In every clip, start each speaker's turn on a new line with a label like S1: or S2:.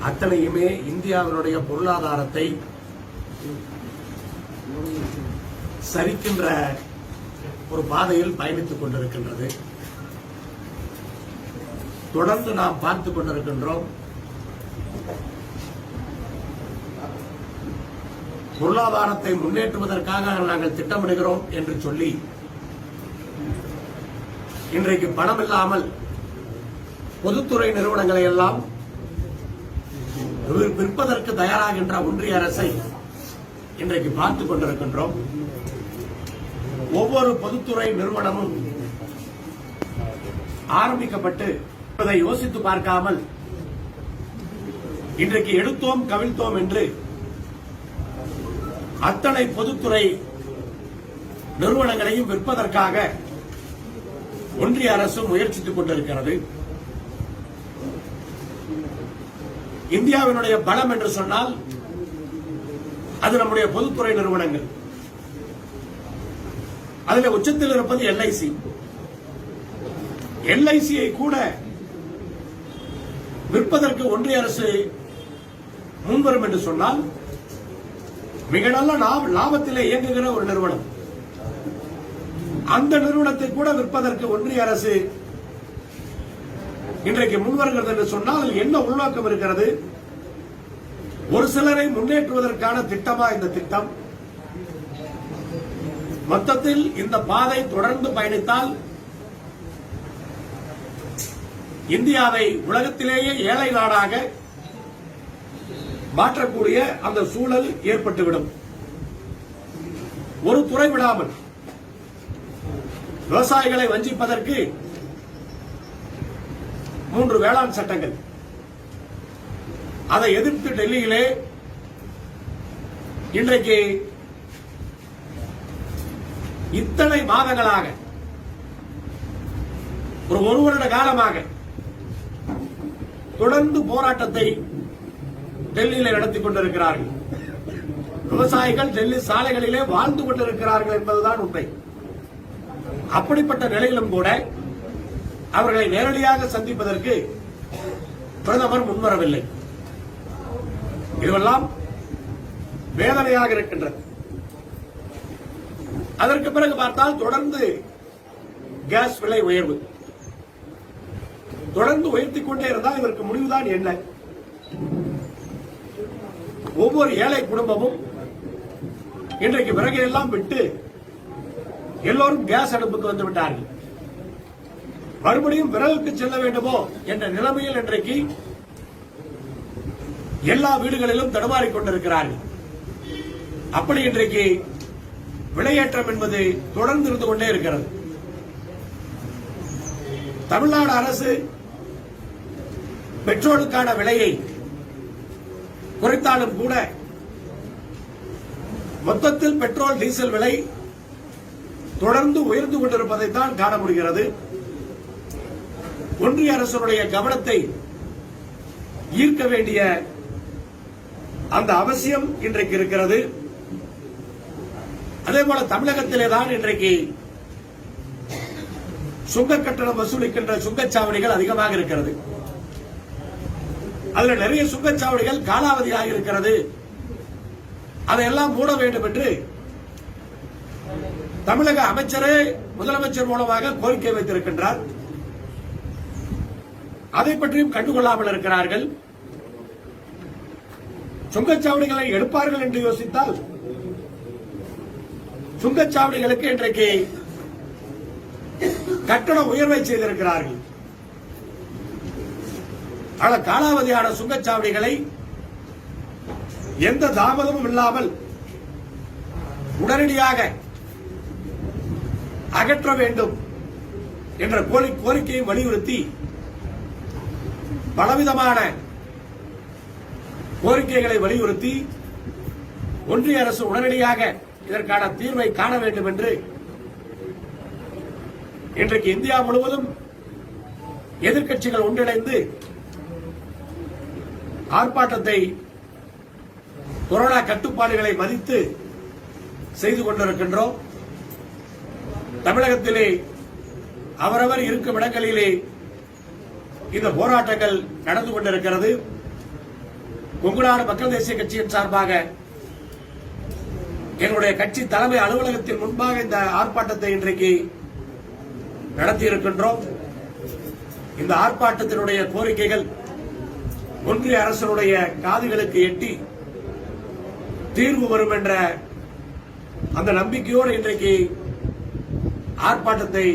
S1: அத்தனையுமே இந்தியாவினுடைய பொருளாதாரத்தை சரிக்கின்ற ஒரு பாதையில் பயணித்துக் கொண்டிருக்கின்றது. தொடர்ந்து நாம் பார்த்துக் கொண்டிருக்கின்றோம். பொருளாதாரத்தை முன்னேற்றுவதற்காக நாங்கள் திட்டமிடுகிறோம் என்று சொல்லி இன்றைக்கு பணம் இல்லாமல் பொதுத்துறை நிறுவனங்களை எல்லாம் விற்பதற்கு தயாராகின்ற ஒன்றிய அரசை இன்றைக்கு பார்த்துக் கொண்டிருக்கின்றோம். ஒவ்வொரு பொதுத்துறை நிறுவனமும் ஆரம்பிக்கப்பட்டு அதை யோசித்து பார்க்காமல் இன்றைக்கு எடுத்தோம் கவிழ்த்தோம் என்று அத்தனை பொதுத்துறை நிறுவனங்களையும் விற்பதற்காக ஒன்றிய அரசு முயற்சித்துக் கொண்டிருக்கிறது. இந்தியாவினுடைய பலம் என்று சொன்னால் அது நம்முடைய பொதுத்துறை நிறுவனங்கள். அதில் உச்சத்தில் இருப்பது எல்ஐசி. எல்ஐசியை கூட விற்பதற்கு ஒன்றிய அரசு முன்வரும் என்று சொன்னால் மிக நல்ல லாபத்திலே இயங்குகிற ஒரு நிறுவனம். அந்த நிறுவனத்தை கூட விற்பதற்கு ஒன்றிய அரசு இன்றைக்கு முன்வருகிறது என்று சொன்னால் என்ன உள்நோக்கம் இருக்கிறது? ஒரு சிலரை முன்னேற்றுவதற்கான திட்டமா இந்த திட்டம்? மொத்தத்தில் இந்த பாதை தொடர்ந்து பயணித்தால் இந்தியாவை உலகத்திலேயே ஏழை நாடாக மாற்றக்கூடிய அந்த சூழல் ஏற்பட்டுவிடும். ஒரு துறை விடாமல் விவசாயிகளை வஞ்சிப்பதற்கு 3 வேளாண் சட்டங்கள், அதை எதிர்த்து டெல்லியிலே இன்றைக்கு இத்தனை மாதங்களாக ஒரு வருட காலமாக தொடர்ந்து போராட்டத்தை டெல்லியில் நடத்திக் கொண்டிருக்கிறார்கள். விவசாயிகள் டெல்லி சாலைகளிலே வாழ்ந்து கொண்டிருக்கிறார்கள் என்பதுதான் உண்மை. அப்படிப்பட்ட நிலையிலும் கூட அவர்களை நேரடியாக சந்திப்பதற்கு பிரதமர் முன்வரவில்லை. இதுவெல்லாம் வேதனையாக இருக்கின்றது. அதற்கு பிறகு பார்த்தால் தொடர்ந்து கேஸ் விலை உயர்வு தொடர்ந்து உயர்த்திக் கொண்டே இருந்தால் இதற்கு முடிவுதான் என்ன? ஒவ்வொரு ஏழை குடும்பமும் இன்றைக்கு விறகை எல்லாம் விட்டு எல்லோரும் கேஸ் அடுப்புக்கு வந்து விட்டார்கள். மறுபடியும் விறகுக்கு செல்ல வேண்டுமோ என்ற நிலைமையில் இன்றைக்கு எல்லா வீடுகளிலும் தடுமாறிக் கொண்டிருக்கிறார்கள். அப்படி இன்றைக்கு விலையேற்றம் என்பது தொடர்ந்து இருந்து கொண்டே இருக்கிறது. தமிழ்நாடு அரசு பெட்ரோலுக்கான விலையை குறைத்தாலும் கூட மொத்தத்தில் பெட்ரோல் டீசல் விலை தொடர்ந்து உயர்ந்து கொண்டிருப்பதைத்தான் காண முடிகிறது. ஒன்றிய அரசுடைய கவனத்தை ஈர்க்க வேண்டிய அந்த அவசியம் இன்றைக்கு இருக்கிறது. அதேபோல தமிழகத்திலேதான் இன்றைக்கு சுங்க கட்டணம் வசூலிக்கின்ற சுங்கச்சாவடிகள் அதிகமாக இருக்கிறது. அதில் நிறைய சுங்கச்சாவடிகள் காலாவதியாக இருக்கிறது. அதையெல்லாம் மூட வேண்டும் என்று தமிழக அமைச்சரே முதலமைச்சர் மூலமாக கோரிக்கை வைத்திருக்கின்றார். அதை பற்றியும் கண்டுகொள்ளாமல் இருக்கிறார்கள். சுங்கச்சாவடிகளை எடுப்பார்கள் என்று யோசித்தால் சுங்கச்சாவடிகளுக்கு இன்றைக்கு கட்டண உயர்வை செய்திருக்கிறார்கள். ஆனால் காலாவதியான சுங்கச்சாவடிகளை எந்த தாமதமும் இல்லாமல் உடனடியாக அகற்ற வேண்டும் என்ற கோரிக்கையை வலியுறுத்தி பலவிதமான கோரிக்கைகளை வலியுறுத்தி ஒன்றிய அரசு உடனடியாக இதற்கான தீர்வை காண வேண்டும் என்று இன்றைக்கு இந்தியா முழுவதும் எதிர்க்கட்சிகள் ஒன்றிணைந்து ஆர்ப்பாட்டத்தை கொரோனா கட்டுப்பாடுகளை மதித்து செய்து கொண்டிருக்கின்றோம். தமிழகத்திலே அவரவர் இருக்கும் இடங்களிலே இந்த போராட்டங்கள் நடந்து கொண்டிருக்கிறது. கொங்குநாடு மக்கள் தேசிய கட்சியின் சார்பாக எங்களுடைய கட்சி தலைமை அலுவலகத்தின் முன்பாக இந்த ஆர்ப்பாட்டத்தை இன்றைக்கு நடத்தி இருக்கின்றோம். இந்த ஆர்ப்பாட்டத்தினுடைய கோரிக்கைகள் ஒன்றிய அரசுடைய காதுகளுக்கு எட்டி தீர்வு வரும் என்ற அந்த நம்பிக்கையோடு இன்றைக்கு ஆர்ப்பாட்டத்தை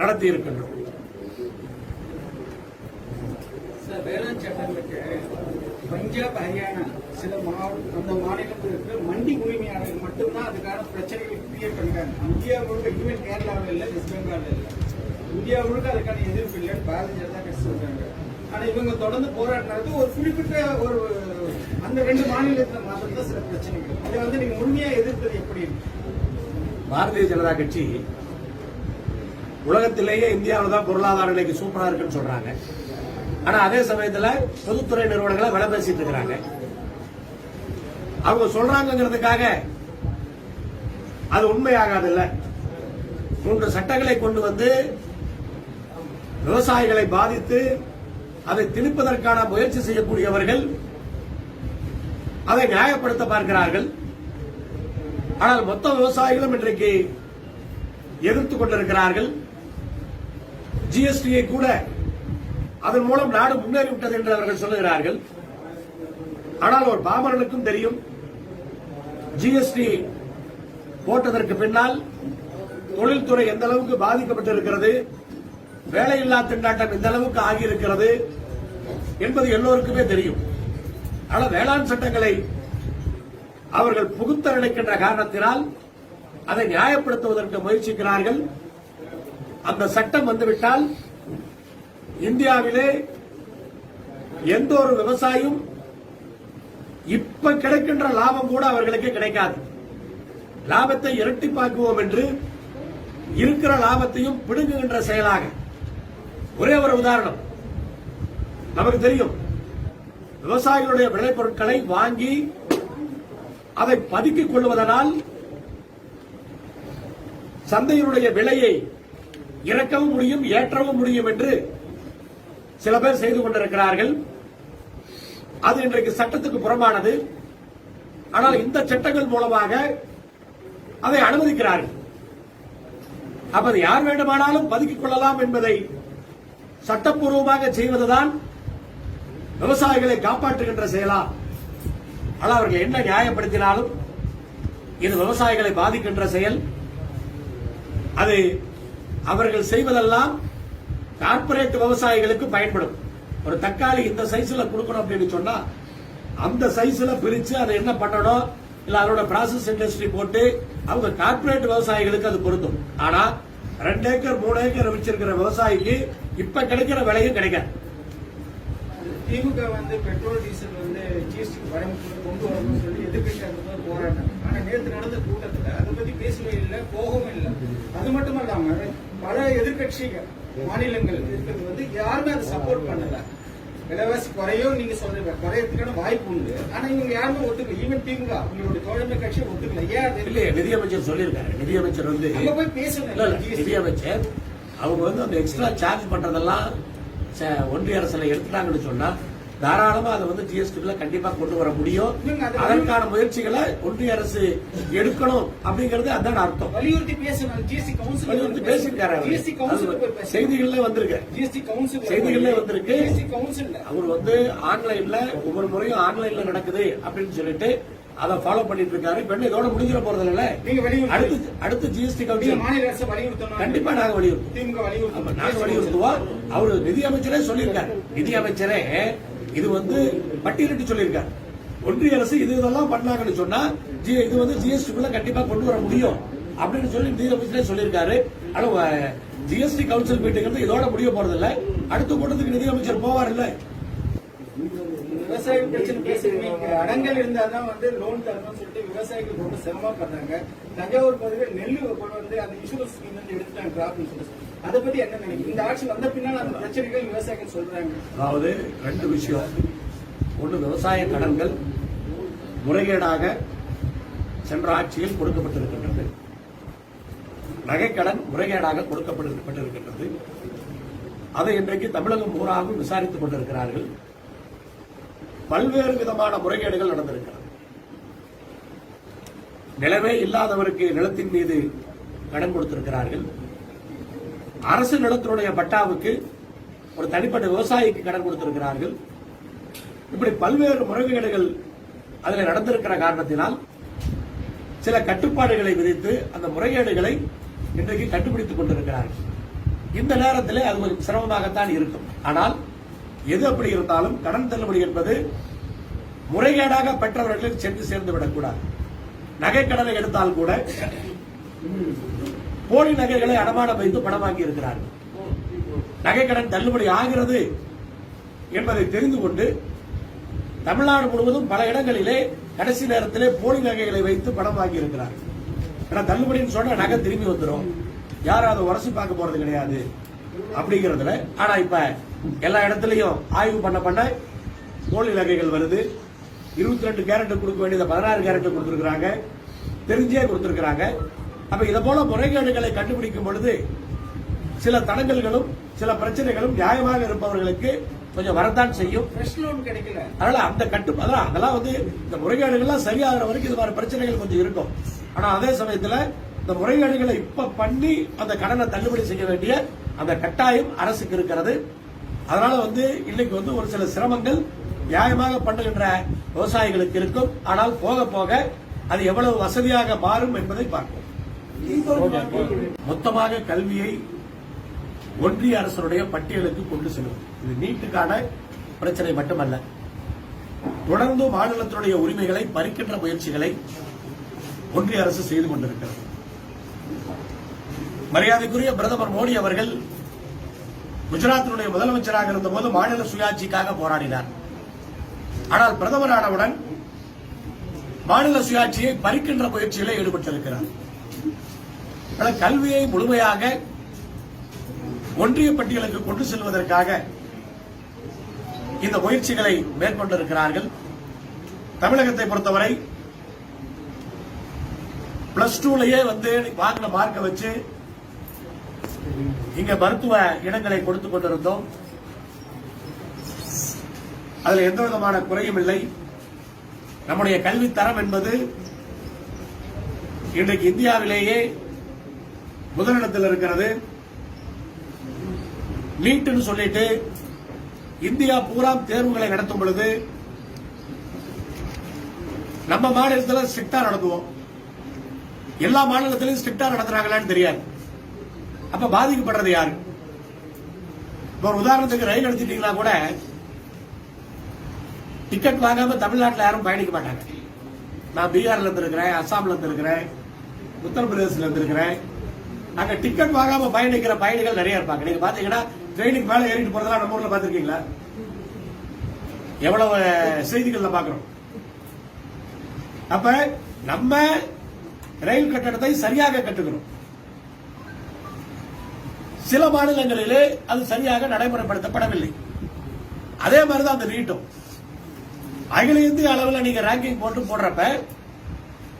S1: நடத்தி இருக்கின்றோம்.
S2: வேளாண் சட்டங்களுக்கு பஞ்சாப், ஹரியானா சில அந்த மாநிலங்களுக்கு மண்டி உரிமையாளர்கள் மட்டும்தான் அதுக்கான பிரச்சனைகளை கிரியேட் பண்றாங்க. இந்தியா முழுக்க, ஈவன் கேரளாவில் இல்லை, வெஸ்ட் பெங்கால் இல்லை, இந்தியா முழுக்க அதுக்கான எதிர்ப்பு இல்லைன்னு பாரதிய ஜனதா கட்சி சொல்றாங்க. ஆனா இவங்க தொடர்ந்து போராடினது ஒரு குறிப்பிட்ட ஒரு அந்த 2 மாநிலத்துல மாத்திரம் சில பிரச்சனைகள். அதை நீங்க முழுமையா எதிர்ப்பது எப்படி?
S1: பாரதிய ஜனதா கட்சி உலகத்திலேயே இந்தியாவில் தான் பொருளாதார நிலைக்கு சூப்பரா இருக்குன்னு சொல்றாங்க. ஆனா அதே சமயத்துல பொதுத்துறை நிறுவனங்களை விலை பேசிட்டு இருக்கிறாங்க. அவங்க சொல்றாங்கிறதுக்காக அது உண்மையாகாது இல்ல. 3 சட்டங்களை கொண்டு வந்து விவசாயிகளை பாதித்து அதை திணிப்பதற்கான முயற்சி செய்யக்கூடியவர்கள் அதை நியாயப்படுத்த பார்க்கிறார்கள். ஆனால் மொத்த விவசாயிகளும் இன்றைக்கு எதிர்த்துக் கொண்டிருக்கிறார்கள். ஜிஎஸ்டியை கூட அதன் மூலம் நாடு முன்னேறிவிட்டது என்று அவர்கள் சொல்லுகிறார்கள். ஆனால் ஒரு பாமரனுக்கும் தெரியும், ஜிஎஸ்டி போட்டதற்கு பின்னால் தொழில்துறை எந்த அளவுக்கு பாதிக்கப்பட்டிருக்கிறது, வேலையில்லா திண்டாட்டம் எந்த அளவுக்கு ஆகியிருக்கிறது என்பது எல்லோருக்குமே தெரியும். ஆனால் வேளாண் சட்டங்களை அவர்கள் புகுத்த நினைக்கின்ற காரணத்தினால் அதை நியாயப்படுத்துவதற்கு முயற்சிக்கிறார்கள். அந்த சட்டம் வந்துவிட்டால் இந்தியாவிலே எந்த ஒரு விவசாயியும் இப்ப கிடைக்கின்ற லாபம் கூட அவர்களுக்கு கிடைக்காது. லாபத்தை இரட்டிப்பாக்குவோம் என்று இருக்கிற லாபத்தையும் பிடுங்குகின்ற செயலாக. ஒரே ஒரு உதாரணம் நமக்கு தெரியும். விவசாயிகளுடைய விளைபொருட்களை வாங்கி அதை பதுக்கிக் கொள்வதனால் சந்தையினுடைய விலையை இறக்கவும் முடியும், ஏற்றவும் முடியும் என்று சில பேர் செய்து கொண்டிருக்கிறார்கள். அது இன்றைக்கு சட்டத்துக்கு புறம்பானது. ஆனால் இந்த சட்டங்கள் மூலமாக அதை அனுமதிக்கிறார்கள். அப்ப யார் வேண்டுமானாலும் பதுக்கிக் கொள்ளலாம் என்பதை சட்டப்பூர்வமாக செய்வதுதான் விவசாயிகளை காப்பாற்றுகின்ற செயலா? ஆனால் அவர்கள் என்ன நியாயப்படுத்தினாலும் இது விவசாயிகளை பாதிக்கின்ற செயல். அது அவர்கள் செய்வதெல்லாம் கார்ப்பரேட் விவசாயிகளுக்கு பயன்படும். ஒரு தக்காளி இந்த சைஸ்ல கொடுக்கணும் அப்படின்னு சொன்னா அந்த சைஸ்ல பிரிச்சு அதை என்ன பண்ணணும், இல்ல அதோட ப்ராசஸ் இண்டஸ்ட்ரி போட்டு அவங்க கார்ப்பரேட் விவசாயிகளுக்கு அது பொருந்தும். ஆனா 2 ஏக்கர் 3 ஏக்கர் வச்சிருக்கிற விவசாயிக்கு இப்ப கிடைக்கிற விலையும் கிடைக்காது.
S2: திமுக பெட்ரோல் டீசல் ஜிஎஸ்டி கொண்டு வரணும்னு சொல்லி எதிர்கட்சி போராட்டம். ஆனா நேற்று நடந்த கூட்டத்தில் அதை பத்தி பேசவே இல்லை, போகவும் இல்லை. அது மட்டும் இல்லாம பல எதிர்கட்சிகள் மாநிலங்கள் இருக்கிறது யாருமே அதை சப்போர்ட் பண்ணல. விலைவாசி குறையும் நீங்க சொல்றீங்க, குறையறதுக்கான வாய்ப்பு உண்டு. ஆனா இவங்க யாருமே ஒத்துக்கல. ஈவன் திமுக உங்களுடைய தோழமை கட்சி ஒத்துக்கல. ஏன் இல்லையா?
S1: நிதியமைச்சர் சொல்லியிருக்காரு. நிதியமைச்சர்
S2: அங்க போய் பேசணும்.
S1: நிதியமைச்சர் அவங்க அந்த எக்ஸ்ட்ரா சார்ஜ் பண்றதெல்லாம் ஒன்றிய அரசுல எடுத்துட்டாங்கன்னு சொன்னா தாராளமா அதை ஜிஎஸ்டில கண்டிப்பா கொண்டு வர முடியும். அதற்கான முயற்சிகளை ஒன்றிய அரசு எடுக்கணும் அப்படிங்கறது அதான் அர்த்தம்.
S2: வலியுறுத்தி பேசணும். ஜிஎஸ்டி கவுன்சில்
S1: வலியுறுத்தி பேசியிருக்காரு. செய்திகள்ல வந்திருக்கு.
S2: ஜிஎஸ்டி கவுன்சில்
S1: செய்திகள்ல வந்திருக்கு.
S2: ஜிஎஸ்டி கவுன்சில்
S1: அவர் ஆன்லைன்ல ஒவ்வொரு முறையும் ஆன்லைன்ல நடக்குது அப்படின்னு சொல்லிட்டு அதை ஃபாலோ பண்ணிட்டு இருக்காரு. இப்ப இதோட முடிஞ்சிட போறது இல்ல. அடுத்து ஜிஎஸ்டி கவுன்சில்
S2: மாநில அரசு வலியுறுத்தணும்.
S1: கண்டிப்பா நாங்க வலியுறுத்துவோம். நாங்க வலியுறுத்துவோம். அவரு நிதியமைச்சரே சொல்லியிருக்காரு. நிதியமைச்சரே இது பட்டியலிட்டு சொல்லியிருக்காரு. ஒன்றிய அரசு இதெல்லாம் பண்ணாங்கன்னு சொன்னா இது ஜிஎஸ்டிக்குள்ள கண்டிப்பா கொண்டு வர முடியும் அப்படின்னு சொல்லி நிதியமைச்சரே சொல்லியிருக்காரு. ஆனா ஜிஎஸ்டி கவுன்சில் மீட்டிங் இதோட முடிய போறது இல்ல. அடுத்த கூட்டத்துக்கு நிதியமைச்சர் போவார் இல்ல.
S2: விவசாய பிரச்சனை பேசுறீங்க. அடங்கல் இருந்தாதான் லோன் தரணும்னு சொல்லிட்டு விவசாயிகள் ரொம்ப சிரமப்படுறாங்க. தஞ்சாவூர் பகுதியில் நெல் கொண்டு அந்த இன்சூரன்ஸ் ஸ்கீம் எடுத்துட்டாங்க கிராப் இன்சூரன்ஸ். அதை பத்தி என்ன நினைக்கிறீங்க? இந்த ஆட்சி வந்த பின்னால் அந்த பிரச்சனைகள் விவசாயிகள் சொல்றாங்க.
S1: அதாவது 2 விஷயம். ஒன்று, விவசாய கடன்கள் முறைகேடாக சென்ற ஆட்சியில் கொடுக்கப்பட்டிருக்கின்றது. நகைக்கடன் முறைகேடாக கொடுக்கப்பட்டிருக்கின்றது. அதை இன்றைக்கு தமிழகம் பூராவும் விசாரித்துக் கொண்டிருக்கிறார்கள். பல்வேறு விதமான முறைகேடுகள் நடந்திருக்கிறது. நிலவே இல்லாதவருக்கு நிலத்தின் மீது கடன் கொடுத்திருக்கிறார்கள். அரசு நிலத்தினுடைய பட்டாவுக்கு ஒரு தனிப்பட்ட விவசாயிக்கு கடன் கொடுத்திருக்கிறார்கள். இப்படி பல்வேறு முறைகேடுகள் அதில் நடந்திருக்கிற காரணத்தினால் சில கட்டுப்பாடுகளை விதித்து அந்த முறைகேடுகளை இன்றைக்கு கண்டுபிடித்துக் கொண்டிருக்கிறார்கள். இந்த நேரத்தில் அது கொஞ்சம் சிரமமாகத்தான் இருக்கும். ஆனால் எது அப்படி இருந்தாலும் கடன் தள்ளுபடி என்பது முறைகேடாக பெற்றவர்களுக்கு சென்று சேர்ந்து விடக்கூடாது. நகை கடனை எடுத்தால் கூட போலி நகைகளை அடமானம் வைத்து பணம் வாங்கி இருக்கிறார்கள். நகை கடன் தள்ளுபடி ஆகிறது என்பதை தெரிந்து கொண்டு தமிழ்நாடு முழுவதும் பல இடங்களிலே கடைசி நேரத்திலே போலி நகைகளை வைத்து பணம் வாங்கி இருக்கிறார்கள். ஏன்னா தள்ளுபடின்னு சொன்னா நகை திரும்பி வந்துடும், யாரும் அதை உரசி பார்க்க போறது கிடையாது அப்படிங்கறதுல. ஆனா இப்ப எல்லா இடத்துலயும் ஆய்வு பண்ண போலி நகைகள் வருது. 22 கேரட் கொடுக்க வேண்டியதை 16 கேரட் கொடுத்திருக்கிறாங்க, தெரிஞ்சே கொடுத்திருக்கிறாங்க. அப்ப இதை போல முறைகேடுகளை கண்டுபிடிக்கும் பொழுது சில தடங்கல்களும் சில பிரச்சனைகளும் நியாயமாக இருப்பவர்களுக்கு கொஞ்சம் வரத்தான் செய்யும்.
S2: கிடைக்கல.
S1: அதனால அந்த அதெல்லாம் வந்து இந்த முறைகேடுகள்லாம் சரியாகிற வரைக்கும் இது மாதிரி பிரச்சனைகள் கொஞ்சம் இருக்கும். ஆனா அதே சமயத்தில் இந்த முறைகேடுகளை இப்ப பண்ணி அந்த கடனை தள்ளுபடி செய்ய வேண்டிய அந்த கட்டாயம் அரசுக்கு இருக்கிறது. அதனால வந்து இன்னைக்கு வந்து ஒரு சில சிரமங்கள் நியாயமாக பண்ணுகின்ற விவசாயிகளுக்கு இருக்கும். ஆனால் போக போக அது எவ்வளவு வசதியாக மாறும் என்பதை பார்ப்போம். மொத்தமாக கல்வியை ஒன்றிய அரசுடைய பட்டியலுக்கு கொண்டு செல்லும். இது நீட்டுக்கான பிரச்சனை மட்டுமல்ல, தொடர்ந்து மாநிலத்தினுடைய உரிமைகளை பறிக்கின்ற முயற்சிகளை ஒன்றிய அரசு செய்து கொண்டிருக்கிறது. மரியாதைக்குரிய பிரதமர் மோடி அவர்கள் குஜராத்தினுடைய முதலமைச்சராக இருந்தபோது மாநில சுயாட்சிக்காக போராடினார். ஆனால் பிரதமரானவுடன் மாநில சுயாட்சியை பறிக்கின்ற முயற்சிகளை ஈடுபட்டிருக்கிறார். கல்வியை முழுமையாக ஒன்றிய பட்டியலுக்கு கொண்டு செல்வதற்காக இந்த முயற்சிகளை மேற்கொண்டிருக்கிறார்கள். தமிழகத்தை பொறுத்தவரை +2லயே வந்து வாங்கின மார்க்கை வச்சு இங்க மருத்துவ இடங்களை கொடுத்துக் கொண்டிருந்தோம். அதில் எந்த விதமான குறையும் இல்லை. நம்முடைய கல்வி தரம் என்பது இன்றைக்கு இந்தியாவிலேயே முதலிடத்தில் இருக்கிறது. நீட்னு சொல்லிட்டு இந்தியா பூரா தேர்வுகளை நடத்தும் பொழுது நம்ம மாநிலத்தில் ஸ்ட்ரிக்டா நடத்துவோம், எல்லா மாநிலத்திலும் ஸ்ட்ரிக்டா நடத்துறாங்களான்னு தெரியாது. அப்ப பாதிக்கப்படுறது யாரு? ஒரு உதாரணத்துக்கு ரயில் எடுத்துட்டீங்கன்னா கூட டிக்கெட் வாங்காம தமிழ்நாட்டில் யாரும் பயணிக்க மாட்டாங்க. நான் பீகார்ல இருந்து இருக்கிறேன், அசாம்ல இருந்து இருக்கிறேன், உத்தரப்பிரதேசல இருந்து இருக்கிறேன். அங்க டிக்கெட் வாங்காம பயணிக்கிற பயணிகள் நிறைய இருப்பாங்க. நீங்க பாத்தீங்கன்னா ட்ரெயினுக்கு மேல ஏறிட்டு போறதெல்லாம் நம்ம ஊர்ல பாத்திருக்கீங்களா? எவ்வளவு செய்திகள்ல பாக்குறோம். அப்ப நம்ம ரயில் கட்டணத்தை சரியாக கட்டுகிறோம். சில மாநிலங்களிலே அது சரியாக நடைமுறைப்படுத்தப்படவில்லை. அதே மாதிரிதான் அந்த நீட்டும் அகில இந்திய அளவில் நீங்க ரேங்கிங் போடுறப்ப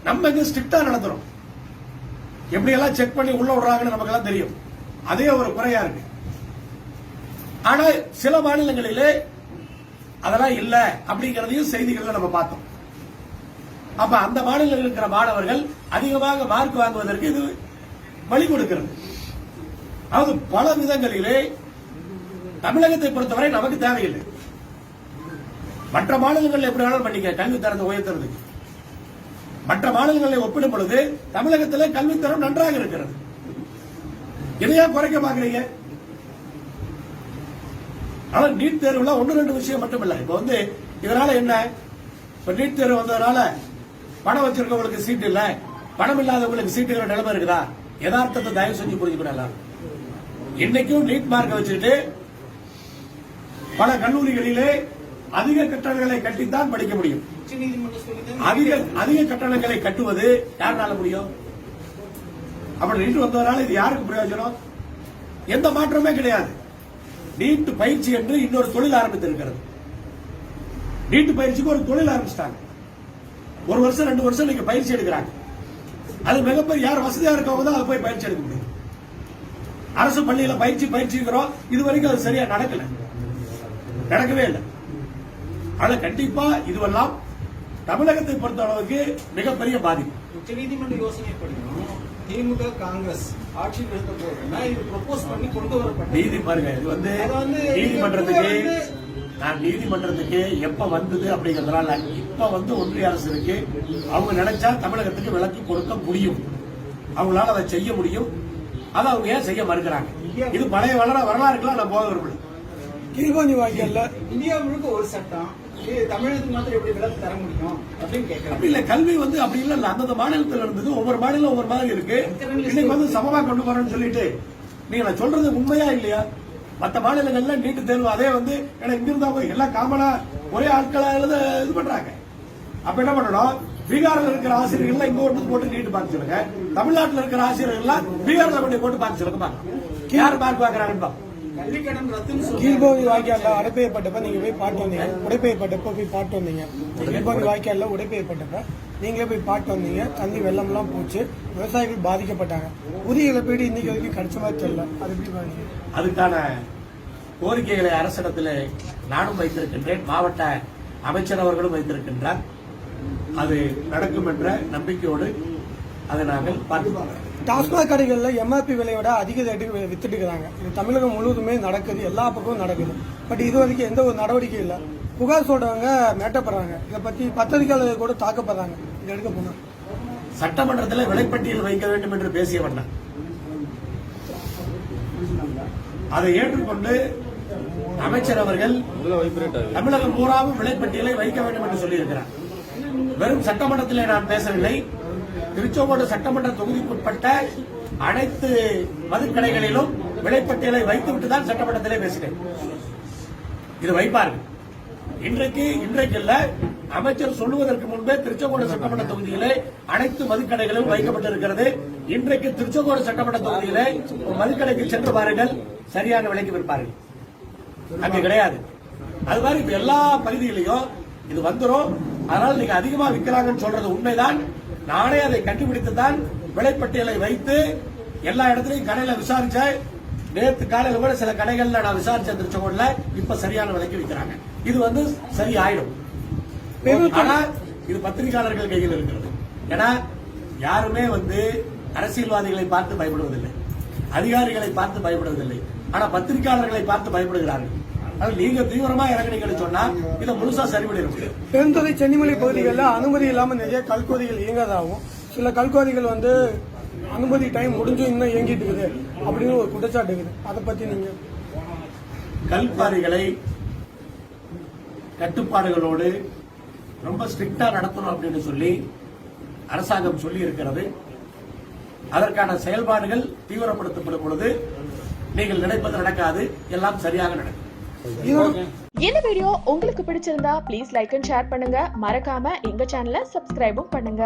S1: நம்ம இங்க ஸ்ட்ரிக்டா நடத்துறோம். எப்படி எல்லாம் செக் பண்ணி உள்ள விடுறாங்கன்னு நமக்கு எல்லாம் தெரியும். அதே ஒரு குறையா இருக்கு. ஆனா சில மாநிலங்களிலே அதெல்லாம் இல்ல அப்படிங்கறதையும் செய்திகள் நம்ம பார்த்தோம். அப்ப அந்த மாநிலத்தில் இருக்கிற மாணவர்கள் அதிகமாக மார்க் வாங்குவதற்கு இது வழி கொடுக்கிறது. அதாவது பல விதங்களிலே தமிழகத்தை பொறுத்தவரை நமக்கு தேவையில்லை. மற்ற மாநிலங்கள் எப்படி வேணாலும் பண்ணிக்க கல்வி தரத்தை உயர்த்துறதுக்கு. மற்ற மாநிலங்களை ஒப்பிடும் பொழுது தமிழகத்தில் கல்வித்தரம் நன்றாக இருக்கிறது. இதையா குறைக்க பாக்குறீங்க? ஆனா நீட் தேர்வுல 1-2 விஷயம் மட்டும் இல்ல. இப்ப வந்து இதனால என்ன? இப்ப நீட் தேர்வு வந்ததுனால பணம் வச்சிருக்கவங்களுக்கு சீட் இல்ல, பணம் இல்லாதவங்களுக்கு சீட்டுங்கிற நிலைமை இருக்குதா? யதார்த்தத்தை தயவு செஞ்சு புரிஞ்சுக்கலாம். இன்னைக்கும் நீட் மார்க்க வச்சுட்டு பல கல்லூரிகளிலே அதிக கட்டணங்களை கட்டித்தான் படிக்க முடியும். அதிக கட்டணங்களை கட்டுவது யாருனால முடியும்? அப்படி நீட் வந்ததனால இது யாருக்கு பிரயோஜனம்? எந்த மாற்றமே கிடையாது. நீட் பயிற்சி என்று இன்னொரு தொழில் ஆரம்பித்திருக்கிறது. நீட் பயிற்சிக்கு ஒரு தொழில் ஆரம்பிச்சிட்டாங்க. 1 வருஷம் 2 வருஷம் நீங்க பயிற்சி எடுக்கிறாங்க. அது மிகப்பெரிய யார் வசதியா இருக்கவங்க தான் அது போய் பயிற்சி எடுக்க முடியும். அரசு பள்ளியில பயிற்சிக்கிறோம். இது வரைக்கும் அது சரியா நடக்கவே இல்லை. ஆனா கண்டிப்பா இதுவெல்லாம் தமிழகத்தை பொறுத்த அளவுக்கு மிகப்பெரிய பாதிப்பு.
S2: உச்சநீதிமன்ற யோசனைப்படியும் திமுக காங்கிரஸ் ஆட்சியில் இருக்க போதுன்னா இது ப்ரொபோஸ் பண்ணி கொண்டு வரப்பட்ட
S1: நீதி பாருங்க, இது வந்து நீதிமன்றத்துக்கு எப்ப வந்தது அப்படிங்கறதுனால இப்ப வந்து ஒன்றிய அரசு இருக்கு. அவங்க நினைச்சா தமிழகத்துக்கு விலக்கி கொடுக்க முடியும், அவங்களால அதை செய்ய முடியும். அதை அவங்க ஏன் செய்ய மறுக்கிறாங்க? இது பழைய வரலாறுக்கெல்லாம் நான் போக விரும்பல.
S2: கீழ்கோஞ்சி வாக்கியல்ல இந்தியா முழுக்க ஒரு சட்டம், தமிழகத்துக்கு மாத்திரம் எப்படி விலக்கு தர முடியும் அப்படின்னு கேட்கலாம்.
S1: அப்படி இல்ல, கல்வி வந்து அப்படி இல்ல, அந்தந்த மாநிலத்தில் இருந்தது. ஒவ்வொரு மாநிலம் ஒவ்வொரு மாதிரி இருக்கு. இன்னைக்கு வந்து சமமா கொண்டு போறேன்னு சொல்லிட்டு நீங்க நான் சொல்றது உண்மையா இல்லையா? மற்ற மாநிலங்கள்ல நீட்டு தேர்வு அதே வந்து இங்கிருந்தா போய் எல்லாம் காமனா ஒரே ஆட்களா இது பண்றாங்க. அப்ப என்ன பண்ணணும்? பீகார்ல இருக்கிற ஆசிரியர்கள் இங்க ஒன்று போட்டு நீட்டு பார்க்க சொல்லுங்க, தமிழ்நாட்டில் இருக்கிற ஆசிரியர்கள் பீகார்ல கொண்டு போட்டு பார்க்க சொல்லுங்க. யார் பார்க்க பாக்குறாங்கன்னு
S3: கீழ்போகி வாய்க்கால உடைப்பெய்யப்பட்டப்ப நீங்க போய் பாட்டு வந்தீங்க, உடைப்பெய்யப்பட்டப்ப போய் பாட்டு வந்தீங்க. கீழ்போகி வாய்க்கால உடைப்பெய்யப்பட்டப்ப நீங்களே போய் பாட்டு வந்தீங்க. தண்ணி வெள்ளம் எல்லாம் போச்சு, விவசாயிகள் பாதிக்கப்பட்டாங்க. உரிய இழப்பீடு இன்னைக்கு வரைக்கும் கிடைச்ச மாதிரி தெரியல. அது எப்படி பாருங்க?
S1: அதுக்கான கோரிக்கைகளை அரசிடத்தில் நானும் வைத்திருக்கின்றேன், மாவட்ட அமைச்சர் அவர்களும் வைத்திருக்கின்றார். அது நடக்கும் என்ற நம்பிக்கையோடு அதை நாங்கள் பார்க்கிறோம்.
S3: டாஸ்மாக் கடைகள்ல எம்ஆர்பி விலையோட அதிக ரேட்டுக்கு வித்துட்டு இருக்காங்க. இது தமிழகம் முழுவதுமே நடக்குது, எல்லா பக்கமும் நடக்குது. பட் இது வரைக்கும் எந்த ஒரு நடவடிக்கை இல்லை. புகார் சொல்றவங்க மேட்டப்படுறாங்க. இதை பத்தி பத்திரிகையாளர்கள் கூட தாக்கப்படுறாங்க. இது எடுக்க போனா
S1: சட்டமன்றத்தில் விலைப்பட்டியல் வைக்க வேண்டும் என்று பேசியவன் அதை ஏற்றுக்கொண்டு அமைச்சர் அவர்கள் தமிழகம் பூராவும் விலைப்பட்டியலை வைக்க வேண்டும் என்று சொல்லியிருக்கிறார். வெறும் சட்டமன்றத்திலே நான் பேசவில்லை, திருச்செங்கோடு சட்டமன்ற தொகுதிக்குட்பட்ட அனைத்து மதுக்கடைகளிலும் விலைப்பட்டியலை வைத்துவிட்டு தான் சட்டமன்றத்திலே பேசினேன். இது வைப்பார்கள். இன்றைக்கு இல்ல, அமைச்சர் சொல்லுவதற்கு முன்பே திருச்செங்கோடு சட்டமன்ற தொகுதியிலே அனைத்து மதுக்கடைகளும் வைக்கப்பட்டிருக்கிறது. இன்றைக்கு திருச்செங்கோடு சட்டமன்ற தொகுதியிலே மதுக்கடைக்கு சென்று பாருங்கள், சரியான விலைக்கு விற்பார்கள். அங்க கிடையாது. அது மாதிரி இப்ப எல்லா பகுதியிலையும் இது வந்துடும். அதனால நீங்க அதிகமா விற்கிறாங்கன்னு சொல்றது உண்மைதான். நானே அதை கண்டுபிடித்து தான் விலைப்பட்டியலை வைத்து எல்லா இடத்துலையும் கடையில விசாரிச்சேன். நேற்று காலையில கூட சில கடைகள்ல நான் விசாரிச்சேன் திருச்செங்கோடுல. இப்ப சரியான விலைக்கு விற்கிறாங்க. இது வந்து சரி ஆயிடும். ஆனா இது பத்திரிகையாளர்கள் கையில் இருக்கிறது. ஏன்னா யாருமே வந்து அரசியல்வாதிகளை பார்த்து பயப்படுவதில்லை, அதிகாரிகளை பார்த்து பயப்படுவதில்லை. ஆனா பத்திரிகையாளர்களை பார்த்து பயப்படுகிறார்கள். நீங்க தீவிரமா இறங்குனீங்கன்னு சொன்னா இதை முழுசா சரிபடி.
S3: பெருந்துறை சென்னிமலை பகுதிகளில் அனுமதி இல்லாம நிறைய கல்குவாரிகள் இயங்காதாகவும், சில கல்குவாரிகள் வந்து அனுமதி டைம் முடிஞ்சும் இன்னும் இயங்கிட்டு இருக்குது அப்படின்னு ஒரு குற்றச்சாட்டு இருக்குது. அதை பத்தி நீங்க?
S1: கல்குவாரிகளை கட்டுப்பாடுகளோடு ரொம்ப ஸ்ட்ரிக்டா நடத்தணும் அப்படின்னு சொல்லி அரசாங்கம் சொல்லி இருக்கிறது. அதற்கான செயல்பாடுகள் தீவிரப்படுத்தப்படும் பொழுது நீங்கள் நினைப்பது நடக்காது, எல்லாம் சரியாக நடக்கும்.
S4: இந்த வீடியோ உங்களுக்கு பிடிச்சிருந்தா ப்ளீஸ் லைக் அண்ட் ஷேர் பண்ணுங்க. மறக்காம எங்க சேனலை சப்ஸ்கிரைபும் பண்ணுங்க.